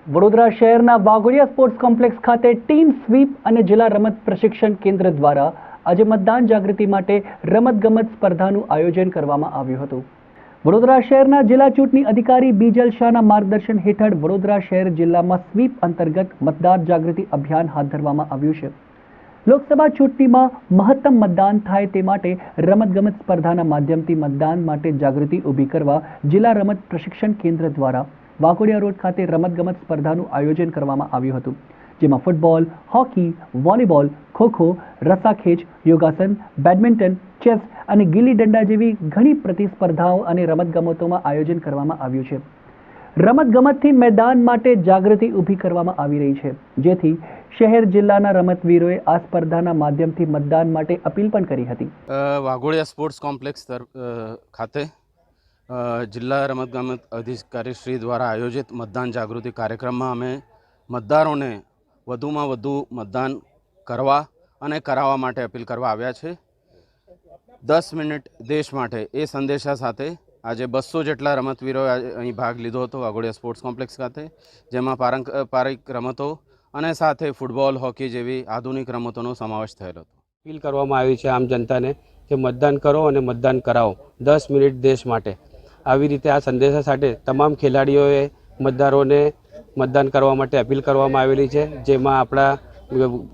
વડોદરા શહેરના Waghodia sports complex ખાતે team sweep અને જિલ્લા રમત પ્રશિક્ષણ કેન્દ્ર દ્વારા આજે મતદાન જાગૃતિ માટે રમતગમત સ્પર્ધાનું આયોજન કરવામાં આવ્યું હતું। વડોદરા શહેરના જિલ્લા ચૂંટણી અધિકારી બીજલ શાહના માર્ગદર્શન હેઠળ વડોદરા શહેર જિલ્લામાં સ્વીપ અંતર્ગત મતદાર જાગૃતિ અભિયાન હાથ ધરવામાં આવ્યું છે। લોકસભા ચૂંટણીમાં મહત્તમ મતદાન થાય તે માટે રમતગમત સ્પર્ધાના માધ્યમથી મતદાન માટે જાગૃતિ ઊભી કરવા જિલ્લા રમત પ્રશિક્ષણ કેન્દ્ર દ્વારા વાઘોડિયા રોડ ખાતે રમતગમત સ્પર્ધાનું આયોજન કરવામાં આવ્યું હતું, જેમાં ફૂટબોલ, હોકી, વોલીબોલ, ખોખો, રસ્સાખેંચ, યોગાસન, બેડમિન્ટન, ચેસ અને ગિલ્લી દંડા જેવી ઘણી પ્રતિસ્પર્ધાઓ અને રમતગમતોમાં આયોજન કરવામાં આવ્યું છે। રમતગમતથી મેદાન માટે જાગૃતિ ઊભી કરવામાં આવી રહી છે, જેથી શહેર જિલ્લાના રમતવીરોએ આ સ્પર્ધાના માધ્યમથી મતદાન માટે અપીલ પણ કરી હતી। વાઘોડિયા સ્પોર્ટ્સ કોમ્પ્લેક્સ ખાતે જિલ્લા રમતગમત અધિકારી શ્રી દ્વારા આયોજિત મતદાન જાગૃતિ કાર્યક્રમમાં અમે મતદારોને વધુમાં વધુ મતદાન કરવા અને કરાવવા માટે અપીલ કરવા આવ્યા છે। 10 મિનિટ દેશ માટે એ સંદેશા સાથે આજે 200 જેટલા રમતવીરોએ અહીં ભાગ લીધો હતો વાઘોડિયા સ્પોર્ટ્સ કોમ્પ્લેક્સ ખાતે, જેમાં પારંપરિક રમતો અને સાથે ફૂટબોલ, હોકી જેવી આધુનિક રમતોનો સમાવેશ થયેલો હતો। અપીલ કરવામાં આવી છે આમ જનતાને કે મતદાન કરો અને મતદાન કરાવો 10 મિનિટ દેશ માટે। આવી રીતે આ સંદેશા સાથે તમામ ખેલાડીઓએ મતદારોને મતદાન કરવા માટે અપીલ કરવામાં આવેલી છે, જેમાં આપણા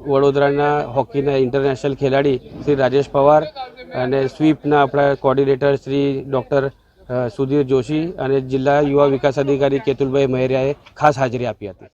વડોદરાના હોકીના ઇન્ટરનેશનલ ખેલાડી શ્રી રાજેશ પવાર અને સ્વીપના આપણા કોર્ડિનેટર શ્રી ડૉક્ટર સુધીર જોશી અને જિલ્લા યુવા વિકાસ અધિકારી કેતુલભાઈ મહેરિયાએ ખાસ હાજરી આપી હતી।